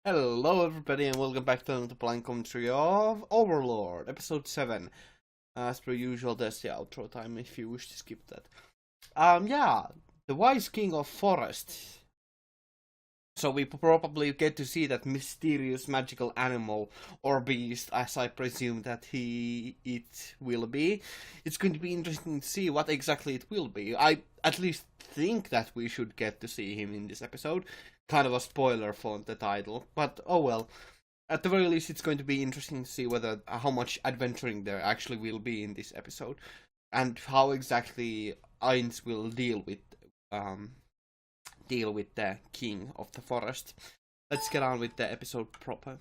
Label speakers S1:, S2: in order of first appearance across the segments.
S1: Hello everybody and welcome back to the blind commentary of Overlord, episode 7. As per usual, there's the outro time if you wish to skip that. Yeah, the Wise King of Forest. So we probably get to see that mysterious magical animal or beast, as I presume that it will be. It's going to be interesting to see what exactly it will be. I at least think that we should get to see him in this episode. Kind of a spoiler for the title, but oh well. At the very least, it's going to be interesting to see whether how much adventuring there actually will be in this episode, and how exactly Ainz will deal with the king of the forest. Let's get on with the episode proper.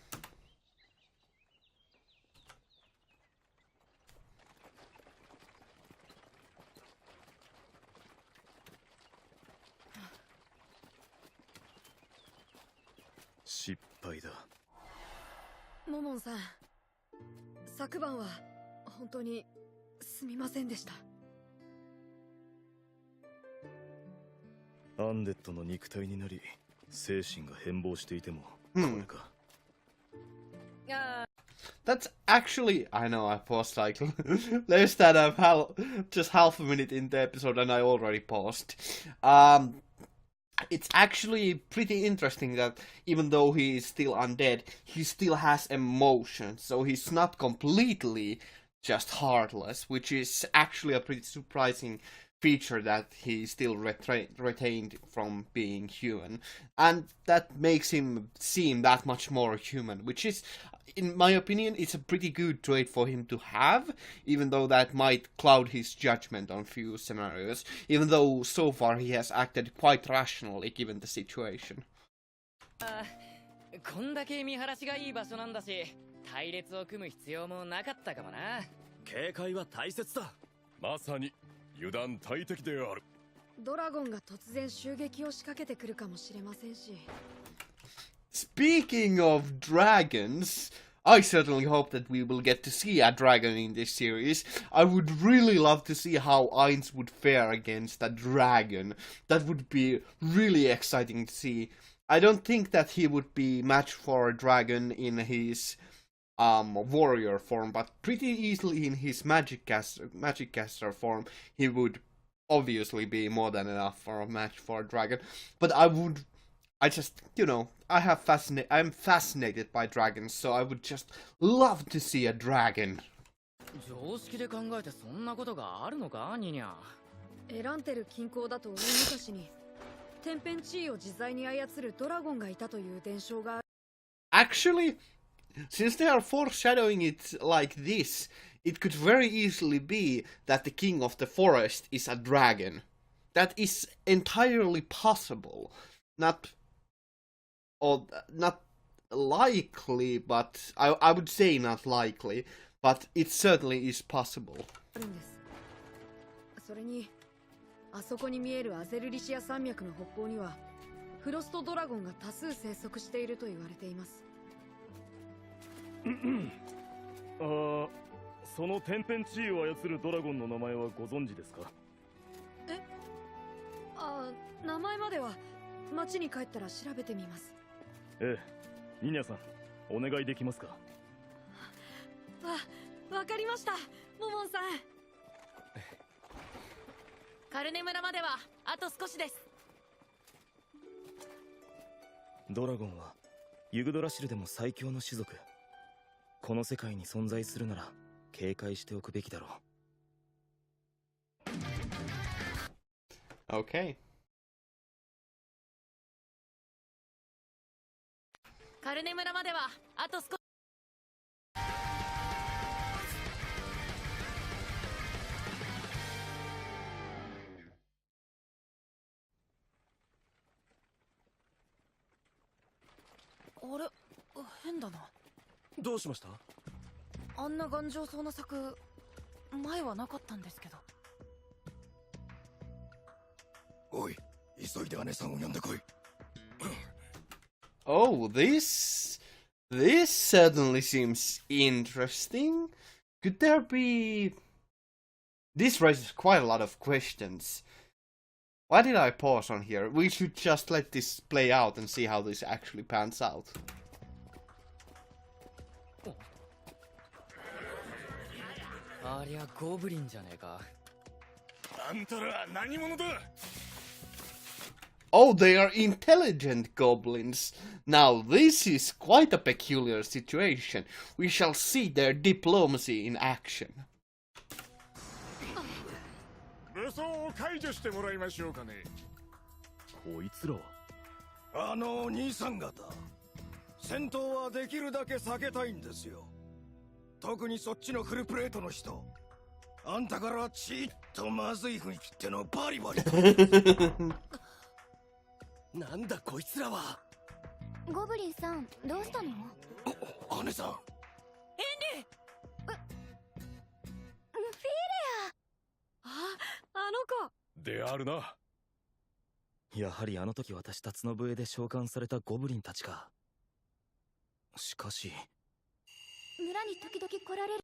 S2: Momon さん、昨晩は本当にすみませんでした。
S3: アンデッドの肉体になり、精神が変貌していても、これか。
S1: That's actually, I know I paused like less than just half a minute in the episode and I already paused. It's actually pretty interesting that even though he is still undead, he still has emotions, so he's not completely just heartless, which is actually a pretty surprising feature that he still retained from being human, and that makes him seem that much more human, which is, in my opinion, it's a pretty good trait for him to have, even though that might cloud his judgment on few scenarios, even though so far he has acted quite rationally given the situation.
S4: こんだけ見晴らしがいい場所なんだし、隊列を組む必要もなかったかもな。
S3: 警戒は大切だ。まさに油断大敵である。
S2: ドラゴンが突然襲撃を仕掛けてくるかもしれませんし。
S1: Speaking of dragons, I certainly hope that we will get to see a dragon in this series. I would really love to see how Ainz would fare against a dragon. That would be really exciting to see. I don't think that he would be matched for a dragon in his warrior form, but pretty easily in his magic caster form, he would obviously be more than enough for a match for a dragon. But I just, you know, I'm fascinated by dragons, so I would just love to see a dragon.
S4: 常識で考えてそんなことがあるのか、ニニャ。
S2: エランテル近郊だと大昔に天変地異を自在に操るドラゴンがいたという伝承が。
S1: Actually, since they are foreshadowing it like this, it could very easily be that the king of the forest is a dragon. That is entirely possible. Not likely, but I would say not likely, but it certainly is possible.
S2: それに、あそこに見えるアゼルリシア山脈の北方にはフロストドラゴンが多数生息していると言われています。
S3: その天変地異を操るドラゴンの名前はご存知ですか？
S2: 名前までは町に帰ったら調べてみます。
S3: ええ、ニニャさん、お願いできますか？
S2: わかりました、モモンさん。
S4: カルネ村まではあと少しです。
S3: ドラゴンはユグドラシルでも最強の種族。この世界に存在するなら警戒しておくべきだろう。
S1: Okay.
S4: カルネ村まではあと少し。
S2: あれ、変だな。
S3: どうしました？
S2: あんな頑丈そうな柵、前はなかったんですけど。
S3: おい、急いで姉さんを呼んでこい。
S1: Oh, this certainly seems interesting. Could there be... This raises quite a lot of questions. Why did I pause on here? We should just let this play out and see how this actually pans out.
S4: ありゃゴブリンじゃねえか。
S3: あんたら何者だ。
S1: Oh, they are intelligent goblins. Now, this is quite a peculiar situation. We shall see their diplomacy in action.
S3: 武装を解除してもらいましょうかね。こいつらは兄さん方、戦闘はできるだけ避けたいんですよ。特にそっちのフルプレートの人、あんたからちっとまずい雰囲気ってのバリバリなんだこいつらは。
S5: ゴブリンさん、どうしたの？
S3: 姉さん。
S5: フィーレア。
S2: あの子
S3: であるな。やはりあの時私た角笛で召喚されたゴブリンたちか。しかし
S5: 村に時々来られる。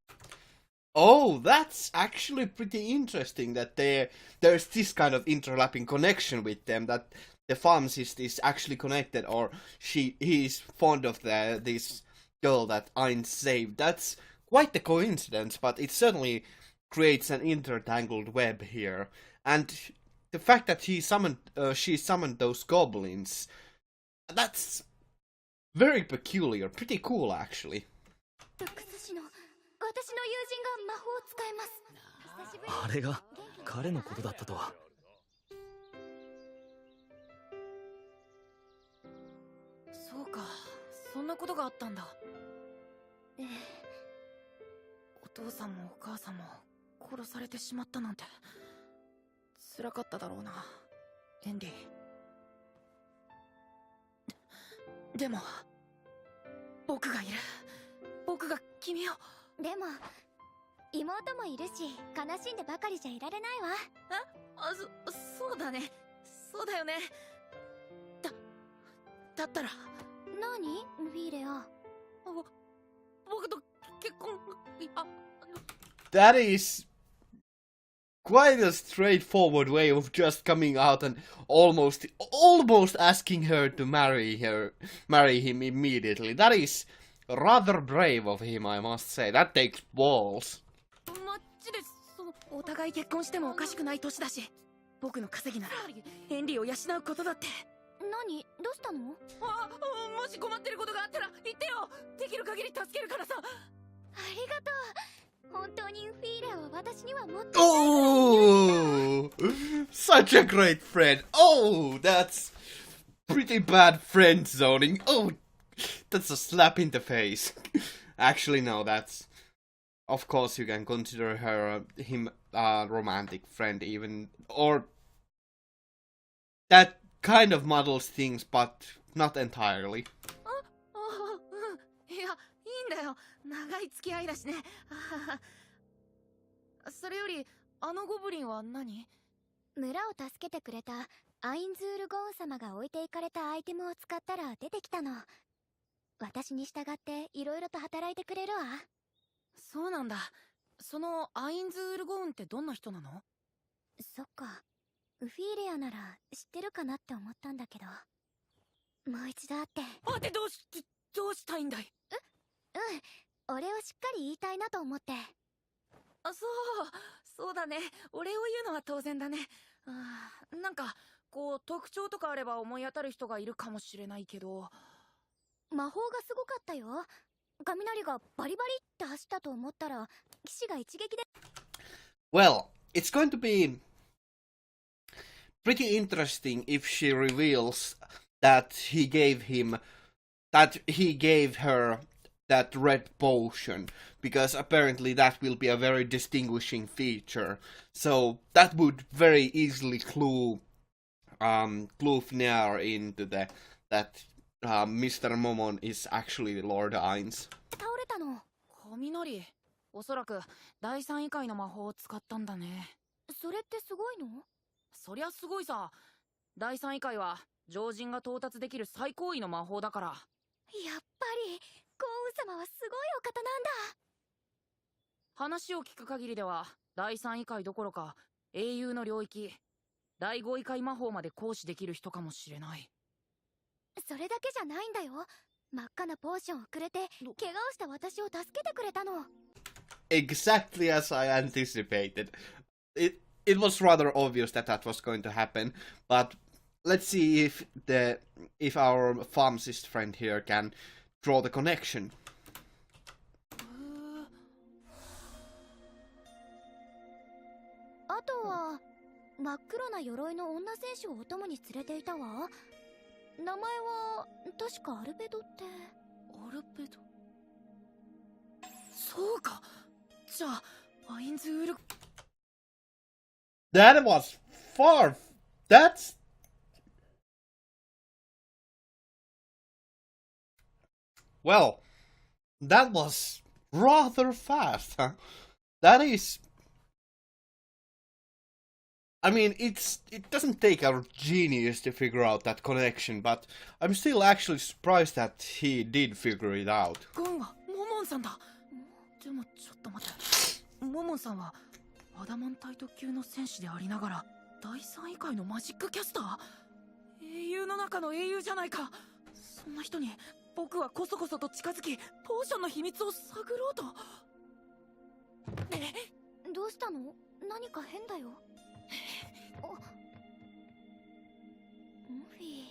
S1: Oh, that's actually pretty interesting that there's this kind of interlapping connection with them, that the pharmacist is actually connected, or he's fond of this girl that Ein saved. That's quite a coincidence, but it certainly creates an intertangled web here. And the fact that she summoned those goblins, that's very peculiar, pretty cool actually.
S5: ルックス氏の私の友人が魔法を使えます。久しぶりに
S3: あれが彼のことだったとは。
S2: そうか、そんなことがあったんだ。
S5: ええ、
S2: お父さんもお母さんも殺されてしまったなんて辛かっただろうな、エンディ。でも僕がいる。僕が君を。
S5: でも妹もいるし、悲しんでばかりじゃいられないわ。
S2: そうだね、そうだよね。だったら
S5: 何？フィーレア。
S2: 僕と結婚。
S1: That is quite a straightforward way of just coming out and almost asking her to marry him immediately. That is rather brave of him, I must say. That takes balls.
S2: マッチです。お互い結婚してもおかしくない年だし、僕の稼ぎならヘンリーを養うことだって。
S5: 何？どうしたの？
S2: もし困ってることがあったら言ってよ。できる限り助けるからさ。
S5: ありがとう。本当にフィーレアは私にはもっと。
S1: Oh, such a great friend. Oh, that's pretty bad friend zoning. Oh, that's a slap in the face. Actually, no, that's... Of course, you can consider him a romantic friend even, or... That kind of muddles things, but not entirely.
S2: いや、いいんだよ。長い付き合いだしね。それより、あのゴブリンは何？
S5: 村を助けてくれたアインズール・ゴーン様が置いていかれたアイテムを使ったら出てきたの。私に従っていろいろと働いてくれるわ。
S2: そうなんだ。そのアインズール・ゴーンってどんな人なの？
S5: そっか。フィーレアなら知ってるかなって思ったんだけど。もう一度会って。
S2: でどうしたいんだい？
S5: お礼をしっかり言いたいなと思って。
S2: そうだね。お礼を言うのは当然だね。なんかこう特徴とかあれば思い当たる人がいるかもしれないけど。
S5: 魔法がすごかったよ。雷がバリバリって走ったと思ったら騎士が一撃で。
S1: Well, it's going to be pretty interesting if she reveals that he gave her that red potion, because apparently that will be a very distinguishing feature. So that would very easily clue Fnair into that Mr. Momon is actually Lord Ainz.
S5: 倒れたの。
S2: 雷。おそらく第三異界の魔法を使ったんだね。
S5: それってすごいの？
S2: そりゃすごいさ。第三異界は常人が到達できる最高位の魔法だから。
S5: やっぱりゴーン様はすごいお方なんだ。
S2: 話を聞く限りでは第三異界どころか英雄の領域第五異界魔法まで行使できる人かもしれない。
S5: それだけじゃないんだよ。真っ赤なポーションをくれて怪我をした私を助けてくれたの。
S1: Exactly as I anticipated. It was rather obvious that that was going to happen, but let's see if our pharmacist friend here can draw the connection.
S5: あとは真っ黒な鎧の女選手をお供に連れていたわ。名前は確かアルベドって。
S2: アルベド。そうか。じゃあアインズウール。
S1: That was far. That's well. That was rather fast, huh? That is. I mean, it doesn't take a genius to figure out that connection, but I'm still actually surprised that he did figure it out.
S2: ゴンはモモンさんだ。でもちょっと待って。モモンさんはアダマンタイト級の戦士でありながら第3位階のマジックキャスター、英雄の中の英雄じゃないか。そんな人に僕はこそこそと近づきポーションの秘密を探ろうと。
S5: どうしたの？何か変だよ。モフィ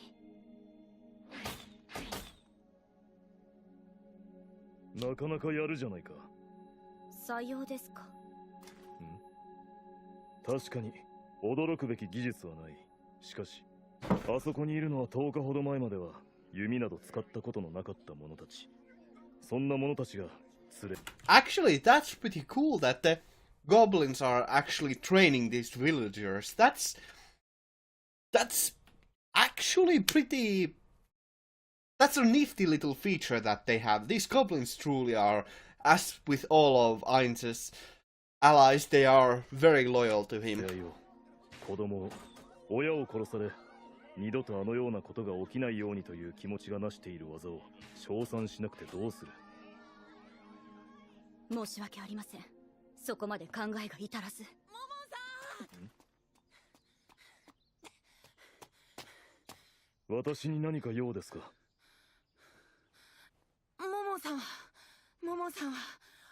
S3: なかなかやるじゃないか。
S5: さようですか。
S3: 確かに驚くべき技術はない。しかしあそこにいるのは10日ほど前までは弓など使ったことのなかった者たち。そんな者たちが連れ。
S1: Actually, that's pretty cool that the goblins are actually training these villagers. That's actually pretty. That's a nifty little feature that they have. These goblins truly are, as with all of Ainz's allies, they are very loyal to him.
S3: 子供を親を殺され二度とあのようなことが起きないようにという気持ちがなしている技を称賛しなくてどうする。
S5: 申し訳ありません。そこまで考えが至らず。
S3: 私に何か用ですか。
S2: モモンさんは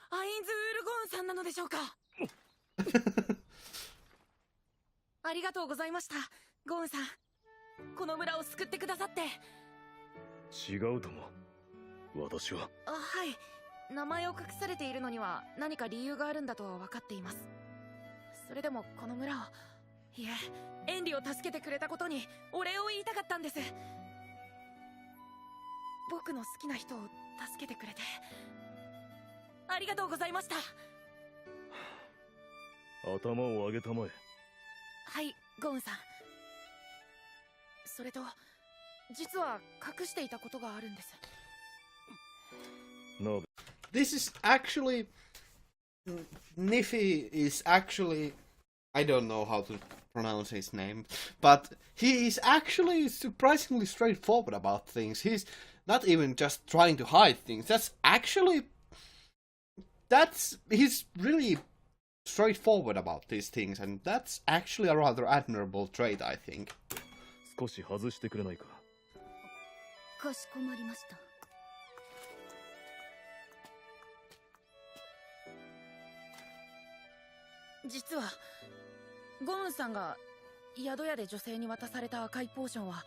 S2: アインズウールゴーンさんなのでしょうか。ありがとうございましたゴーンさん。この村を救ってくださって。
S3: 違うとも。私は。
S2: はい。名前を隠されているのには何か理由があるんだとは分かっています。それでもこの村を、いえ、エンリを助けてくれたことにお礼を言いたかったんです。僕の好きな人を助けてくれてありがとうございました。
S3: 頭を上げたまえ。
S2: はい、ゴーンさん。それと実は隠していたことがあるんです。
S3: なべ。
S1: This is actually. Niffy is actually. I don't know how to pronounce his name, but he is actually surprisingly straightforward about things. He's not even just trying to hide things. He's really straightforward about these things, and that's actually a rather admirable trait, I think.
S3: 少し外してくれないか。
S5: かしこまりました。
S2: 実はゴーンさんが宿屋で女性に渡された赤いポーションは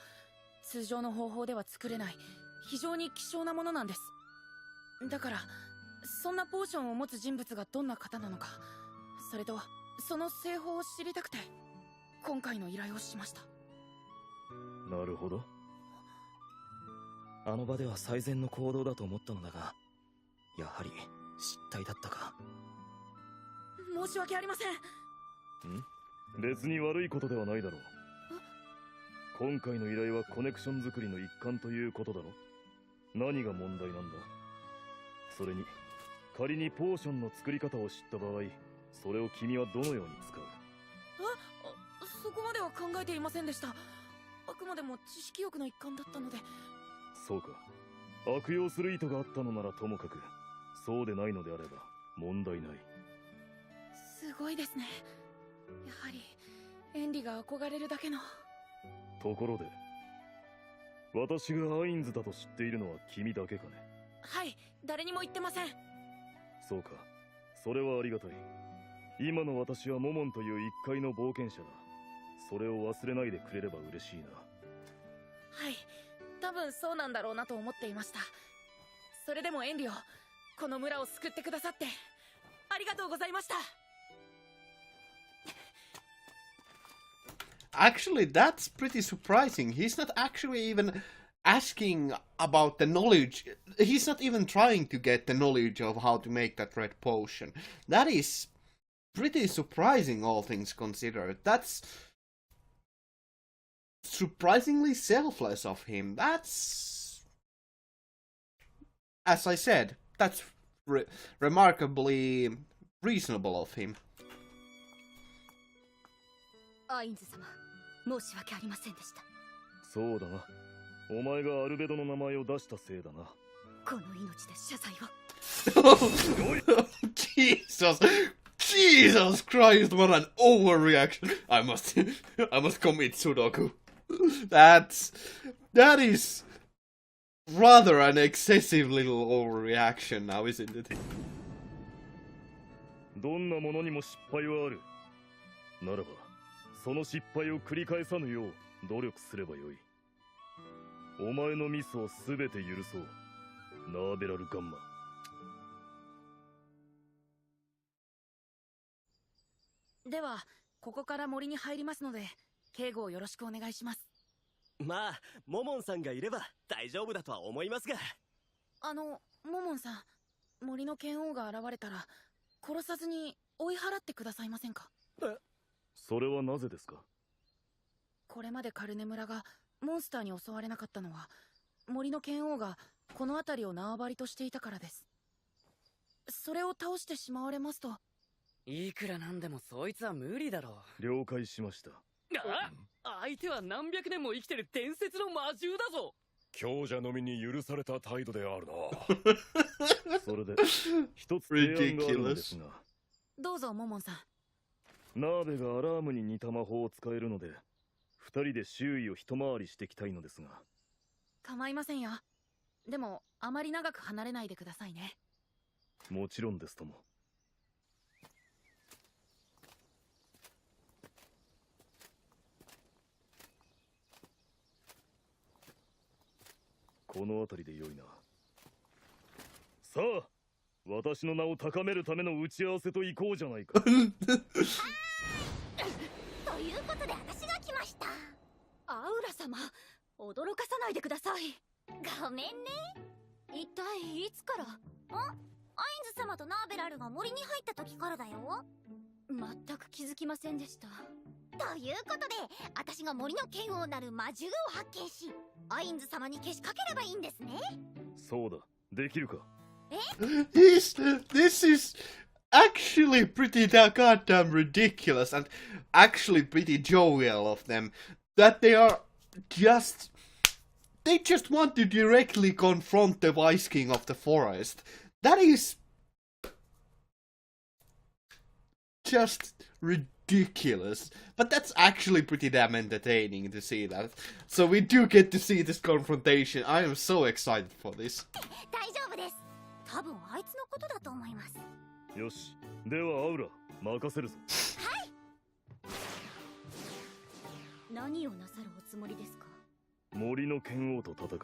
S2: 通常の方法では作れない非常に希少なものなんです。だからそんなポーションを持つ人物がどんな方なのか、それとその製法を知りたくて今回の依頼をしました。
S3: なるほど。
S6: あの場では最善の行動だと思ったのだが、やはり失態だったか。
S2: 申し訳ありません。
S3: 別に悪いことではないだろう。今回の依頼はコネクション作りの一環ということだろ。何が問題なんだ。それに仮にポーションの作り方を知った場合、それを君はどのように使う。
S2: そこまでは考えていませんでした。あくまでも知識欲の一環だったので。
S3: そうか。悪用する意図があったのならともかく、そうでないのであれば問題ない。
S2: すごいですね。やはりエンリが憧れるだけの。
S3: ところで私がアインズだと知っているのは君だけかね。
S2: はい、誰にも言ってません。
S3: そうか、それはありがたい。今の私はモモンという一介の冒険者だ。それを忘れないでくれれば嬉しいな。
S2: はい、多分そうなんだろうなと思っていました。それでもエンリオ、この村を救ってくださってありがとうございました。
S1: Actually, that's pretty surprising. He's not actually even asking about the knowledge. He's not even trying to get the knowledge of how to make that red potion. That is pretty surprising, all things considered. That's surprisingly selfless of him. That's, as I said, that's remarkably reasonable of him.
S5: アインズ様、申し訳ありませんでした。
S3: そうだな。お前がアルベドの名前を出したせいだな。
S5: この命で謝罪を。
S1: Jesus Christ, what an overreaction. I must commit Sudoku. That is rather an excessive little overreaction now, isn't it?
S3: どんなものにも失敗はある。ならば、その失敗を繰り返さぬよう努力すればよい。お前のミスをすべて許そう。ナーベラルガンマ。
S2: では、ここから森に入りますので、警護をよろしくお願いします。
S7: まあ、モモンさんがいれば大丈夫だとは思いますが。
S2: モモンさん、森の剣王が現れたら、殺さずに追い払ってくださいませんか？
S3: それはなぜですか？
S2: これまでカルネ村がモンスターに襲われなかったのは、森の剣王がこの辺りを縄張りとしていたからです。それを倒してしまわれますと。
S4: いくらなんでもそいつは無理だろう。
S3: 了解しました。
S4: 相手は何百年も生きてる伝説の魔獣だぞ。
S3: 強者のみに許された態度であるな。それで一つ提案があるのですが。
S2: どうぞモモンさん。
S3: ナーベがアラームに似た魔法を使えるので、二人で周囲を一回りしてきたいのですが。
S2: 構いませんよ。でもあまり長く離れないでくださいね。
S3: もちろんですとも。この辺りでよいな。さあ、私の名を高めるための打ち合わせと行こうじゃないか。
S5: ということで私が来ました。アウラ様、驚かさないでください。ごめんね。一体いつから？アインズ様とナーベラルが森に入った時からだよ。全く気づきませんでした。ということで、私が森の剣王なる魔獣を発見し、アインズ様にけしかければいいんですね。
S3: そうだ、できるか。
S1: This is actually pretty goddamn ridiculous and actually pretty jovial of them that they just want to directly confront the Vice King of the Forest. That is just ridiculous. But that's actually pretty damn entertaining to see that. So we do get to see this confrontation. I am so excited for this.
S5: 大丈夫です。多分あいつのことだと思います。
S3: よし、ではアウラ、任せるぞ。
S5: はい。何をなさるおつもりですか？
S3: 森の剣王と戦う。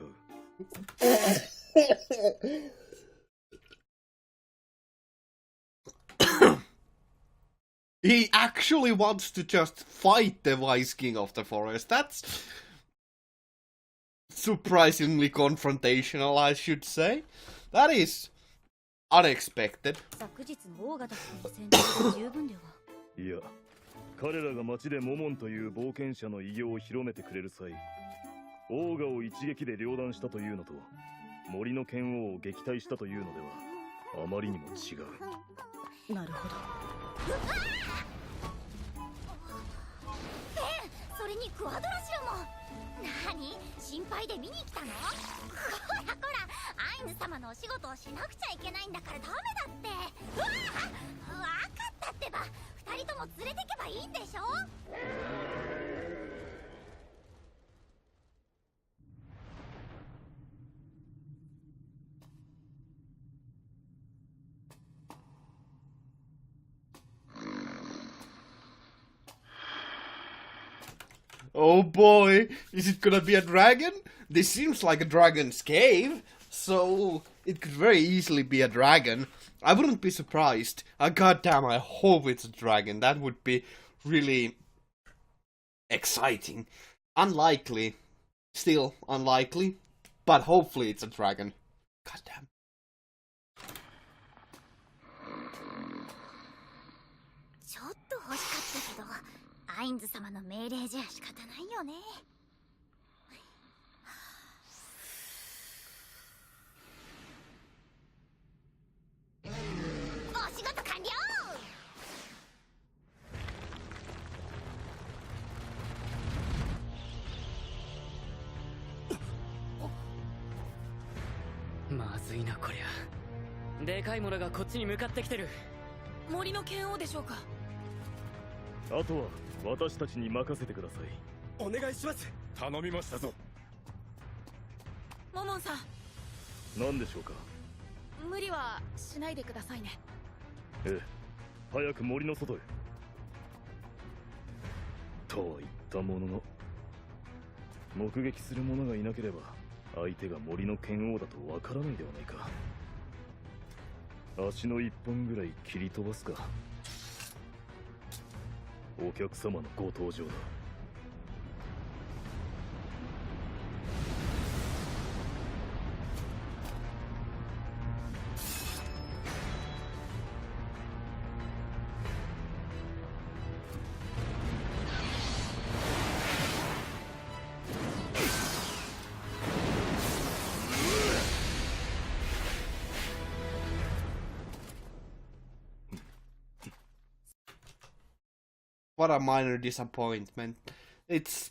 S1: He actually wants to just fight the Vice King of the Forest. That's surprisingly confrontational, I should say. That is unexpected.
S5: 昨日のオーガたちの戦闘で十分では。
S3: いや、彼らが町でモモンという冒険者の偉業を広めてくれる際、オーガを一撃で両断したというのと、森の剣王を撃退したというのでは、あまりにも違う。
S2: なるほど。
S5: それにクワドラシロも。何？心配で見に来たの？ほらほら、アインズ様のお仕事をしなくちゃいけないんだからダメだって。わかったってば、二人とも連れてけばいいんでしょ。
S1: Oh boy, is it gonna be a dragon? This seems like a dragon's cave, so it could very easily be a dragon. I wouldn't be surprised. Goddamn, I hope it's a dragon. That would be really exciting. Unlikely. Still unlikely. But hopefully it's a dragon. Goddamn.
S5: ちょっと欲しかったけど、アインズ様の命令じゃ仕方ないよね。お仕事完了。
S4: まずいなこりゃ。でかいものがこっちに向かってきてる。
S2: 森の剣王でしょうか。
S3: あとは私たちに任せてください。
S7: お願いします。
S3: 頼みましたぞ。
S2: モモンさん、
S3: 何でしょうか。
S2: 無理はしないでくださいね。
S3: ええ、早く森の外へ。とは言ったものの、目撃する者がいなければ相手が森の剣王だとわからないではないか。足の一本ぐらい切り飛ばすか。お客様のご登場だ。
S1: What a minor disappointment. It's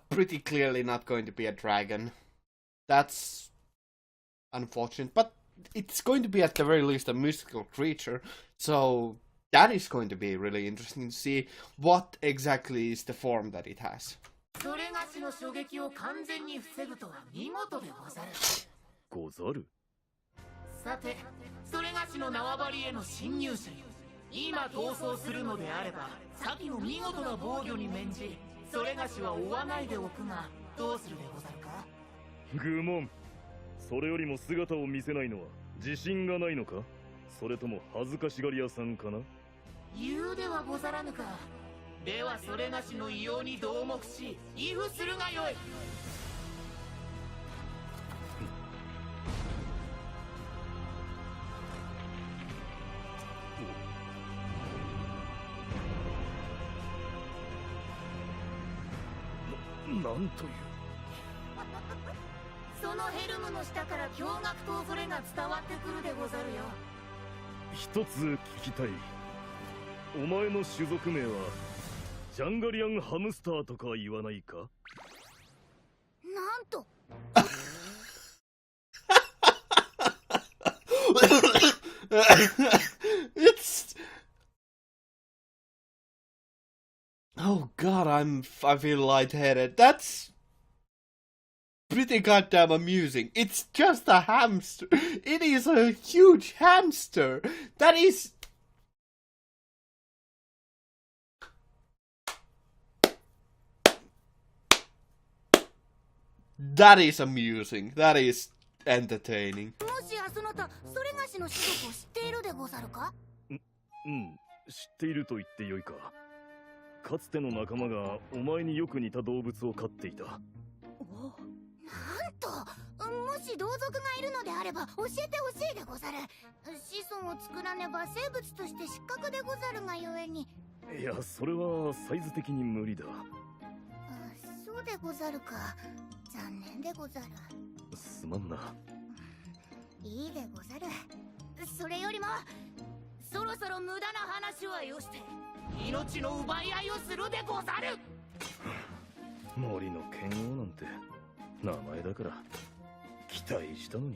S1: pretty clearly not going to be a dragon. That's unfortunate, but it's going to be at the very least a mystical creature, so that is going to be really interesting to see what exactly is the form that it has.
S8: それがしの衝撃を完全に防ぐとは見事でござる。
S3: ござる。
S8: さて、それがしの縄張りへの侵入者よ。今逃走するのであれば、先の見事な防御に免じ、それがしは追わないでおくが、どうするでござるか。
S3: 愚問。それよりも姿を見せないのは自信がないのか、それとも恥ずかしがり屋さんかな。
S8: 言うではござらぬか。ではそれがしの異様に同目し、畏怖するがよい。
S3: なんという。
S8: そのヘルムの下から驚愕と恐れが伝わってくるでござるよ。
S3: 一つ聞きたい。お前の種族名はジャンガリアンハムスターとか言わないか。
S5: なんと。
S1: It's oh god, I feel lightheaded. That's pretty goddamn amusing. It's just a hamster. It is a huge hamster. That is amusing. That is entertaining.
S5: もしやそなた、それがしの種族を知っているでござるか。
S3: うん、知っていると言ってよいか。かつての仲間がお前によく似た動物を飼っていた。
S5: なんと、もし同族がいるのであれば教えてほしいでござる。子孫を作らねば生物として失格でござるがゆえに。
S3: いや、それはサイズ的に無理だ。
S5: そうでござるか。残念でござる。
S3: すまんな。
S5: いいでござる。それよりもそろそろ無駄な話はよして、
S8: 命の奪い合いをするでござる。
S3: 森の剣王なんて名前だから期待したのに。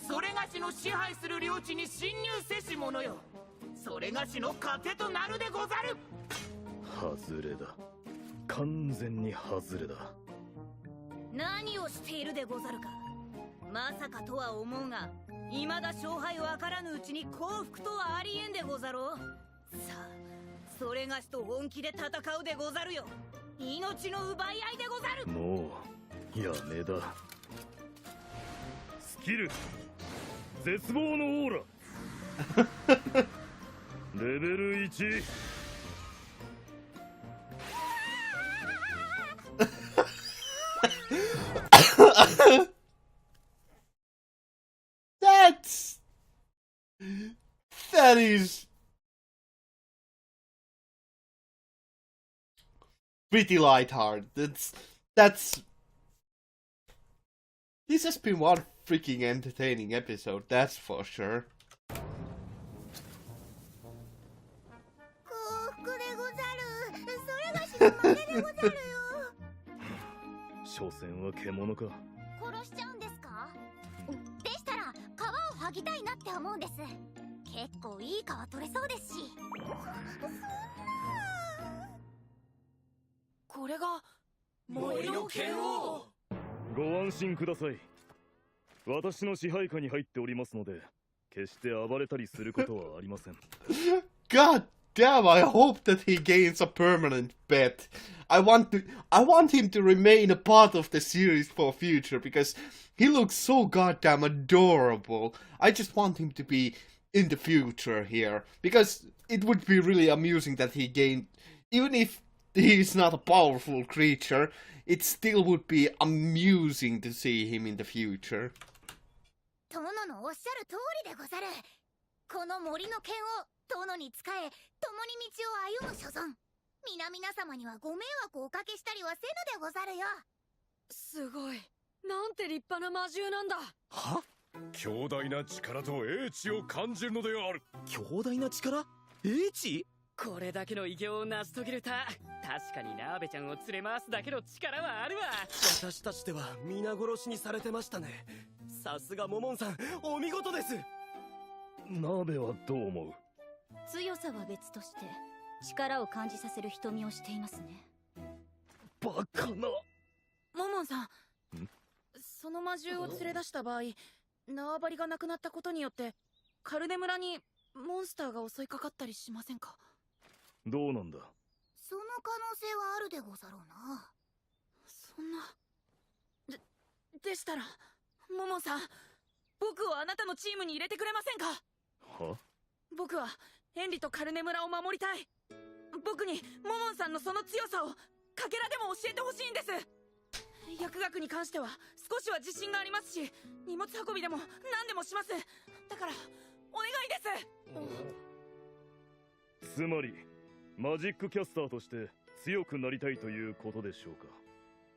S8: それがしの支配する領地に侵入せし者よ。それがしの糧となるでござる。
S3: 外れだ。完全に外れだ。
S5: 何をしているでござるか。まさかとは思うが、未だ勝敗わからぬうちに降伏とはありえんでござろう。さあ、それがしと本気で戦うでござるよ。
S2: 命の奪い合いでござる。
S3: もうやめだ。スキル絶望のオーラレベル1。
S1: That is pretty lighthearted. That's this has been one freaking entertaining episode, that's for sure.
S5: 幸福でござる。それがしの真似でござるよ。
S3: 所詮は獣か。
S5: 殺しちゃうんですか？でしたら皮を剥ぎたいなって思うんです。結構いい皮取れそうですし。
S2: これが森の剣王。
S3: ご安心ください。私の支配下に入っておりますので、決して暴れたりすることはありません。
S1: God damn, I hope that he gains a permanent bet. I want him to remain a part of the series for future because he looks so goddamn adorable. I just want him to be in the future here because it would be really amusing that he gained, even if he is not a powerful creature, it still would be amusing to see him in the future.
S5: 殿のおっしゃる通りでござる。この森の剣を殿に仕え、共に道を歩む所存。皆様にはご迷惑をおかけしたりはせぬでござるよ。
S2: すごい。なんて立派な魔獣なんだ。
S3: は？強大な力と英知を感じるのである。
S6: 強大な力？英知？
S4: これだけの偉業を成し遂げるた確かにナーベちゃんを連れ回すだけの力はあるわ。
S7: 私たちでは皆殺しにされてましたね。さすがモモンさん、お見事です。
S3: 鍋はどう思う？
S5: 強さは別として力を感じさせる瞳をしていますね。
S3: バカな。
S2: モモンさん、その魔獣を連れ出した場合、縄張りがなくなったことによってカルデ村にモンスターが襲いかかったりしませんか？
S3: どうなんだ？
S5: その可能性はあるでござろうな。
S2: そんなでしたらモモンさん、僕をあなたのチームに入れてくれませんか？
S3: は？
S2: 僕はヘンリとカルネ村を守りたい。僕にモモンさんのその強さをかけらでも教えてほしいんです。薬学に関しては少しは自信がありますし、荷物運びでも何でもします。だからお願いです。
S3: つまりマジックキャスターとして強くなりたいということでしょうか？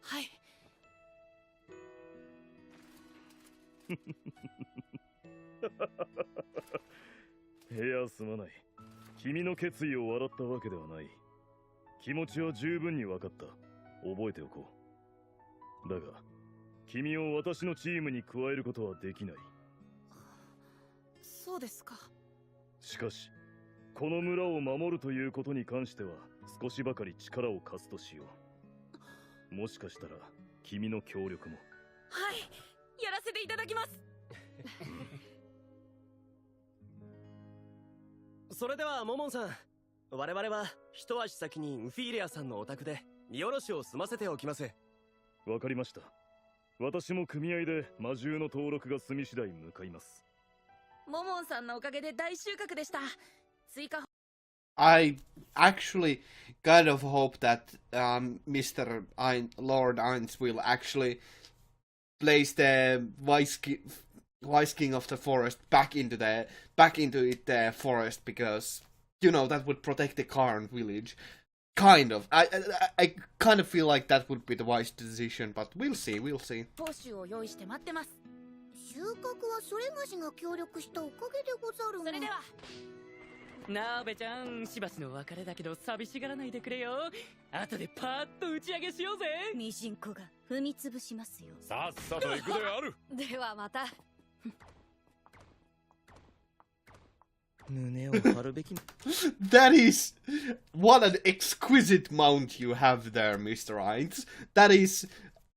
S2: はい。
S3: いや、すまない。君の決意を笑ったわけではない。気持ちは十分に分かった。覚えておこう。だが君を私のチームに加えることはできない。
S2: そうですか。
S3: しかしこの村を守るということに関しては少しばかり力を貸すとしよう。もしかしたら君の協力も。
S2: はい、やらせていただきます。
S7: それではモモンさん、我々は一足先にンフィーレアさんのお宅で荷下ろしを済ませておきます。
S3: わかりました。私も組合で魔獣の登録が済み次第向かいます。
S2: モモンさんのおかげで大収穫でした。追加
S1: I actually kind of hope that Lord Ainz will actually place the Wise King of the Forest back into the forest, because you know that would protect the Karn village. Kind of. I kind of feel like that would be the wise decision, but we'll see.
S2: 報酬を用意して待ってます。
S5: 収穫はそれがしが協力したおかげでござるが。
S2: それでは
S4: ナーベちゃん、しばしの別れだけど寂しがらないでくれよ。後でパーッと打ち上げしようぜ。
S5: ミジンコが踏みつぶしますよ。
S3: さっさと行くである。
S2: ではまた。
S6: 胸を張るべき。
S1: That is what an exquisite mount you have there, Mr. Ainz. That is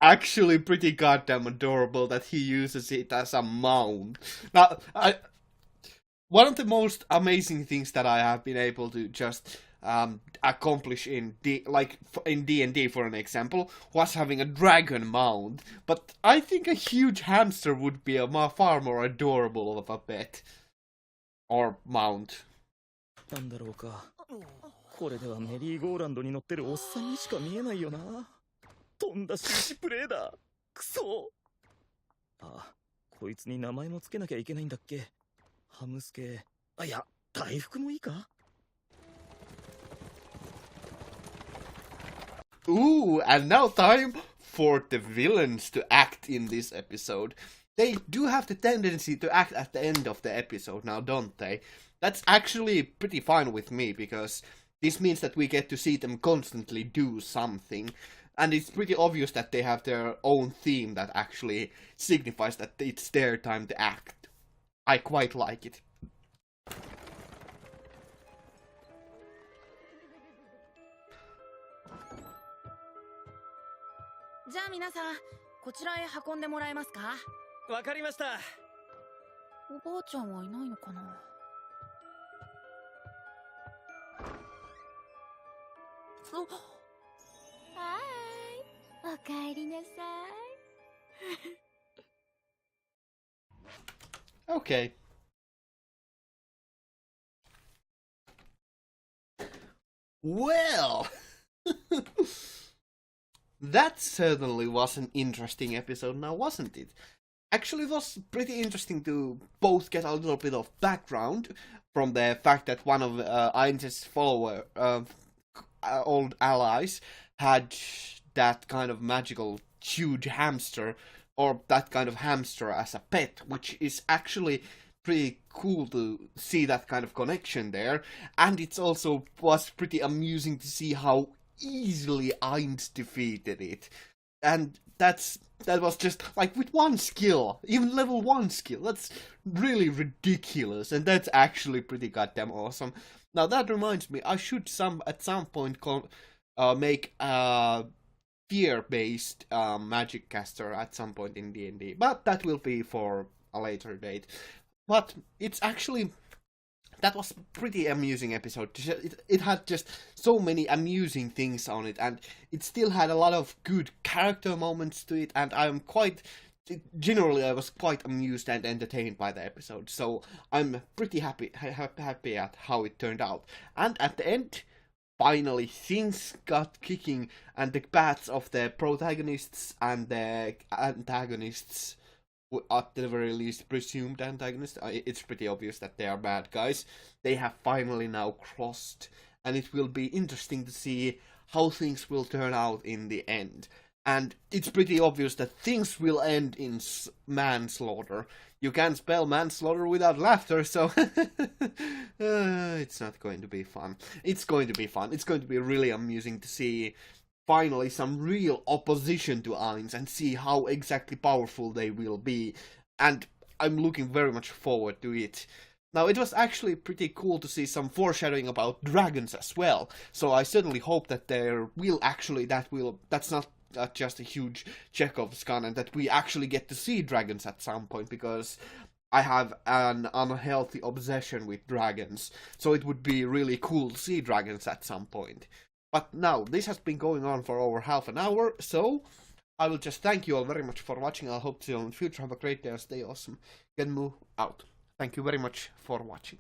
S1: actually pretty goddamn adorable that he uses it as a mount. Now, one of the most amazing things that I have been able to just accomplish in in D&D, for an example, was having a dragon mount. But I think a huge hamster would be a far more adorable of a pet or mount.
S6: なんだろうか。これではメリーゴーランドに乗ってるおっさんにしか見えないよな。とんだ紳士プレイだ。クソ。あ、こいつに名前もつけなきゃいけないんだっけ。ハムスケ。あ、いや、大福もいいか。
S1: Ooh, and now time for the villains to act in this episode. They do have the tendency to act at the end of the episode now, don't they? That's actually pretty fine with me, because this means that we get to see them constantly do something. And it's pretty obvious that they have their own theme that actually signifies that it's their time to act. I quite like it.
S2: Then, 皆さん、こちらへ運んでもらえますか？
S7: わかりました。
S2: おばあちゃんはいないのかな？
S5: はーい、おかえりなさい。
S1: Okay. Well, that certainly was an interesting episode now, wasn't it? Actually, it was pretty interesting to both get a little bit of background from the fact that one of Ainz's old allies had that kind of magical huge hamster, or that kind of hamster as a pet, which is actually pretty cool to see that kind of connection there. And it also was pretty amusing to see how easily Ainz defeated it. And that was just like with one skill, even level 1 skill. That's really ridiculous, and that's actually pretty goddamn awesome. Now that reminds me, I should at some point make a fear-based magic caster at some point in D&D, but that will be for a later date. But it's actually, that was a pretty amusing episode. It had just so many amusing things on it, and it still had a lot of good character moments to it, and generally I was quite amused and entertained by the episode, so I'm pretty happy at how it turned out. And at the end, finally things got kicking, and the paths of the protagonists and the antagonists, at the very least presumed antagonists, it's pretty obvious that they are bad guys, they have finally now crossed, and it will be interesting to see how things will turn out in the end. And it's pretty obvious that things will end in manslaughter. You can't spell manslaughter without laughter, so it's not going to be fun. It's going to be fun. It's going to be really amusing to see finally some real opposition to Ainz and see how exactly powerful they will be. And I'm looking very much forward to it. Now, it was actually pretty cool to see some foreshadowing about dragons as well. So I certainly hope that that's not just a huge Chekhov's gun, and that we actually get to see dragons at some point, because I have an unhealthy obsession with dragons, so it would be really cool to see dragons at some point. But now, this has been going on for over half an hour, so I will just thank you all very much for watching. I hope to see you in the future. Have a great day, stay awesome. Genmu out. Thank you very much for watching.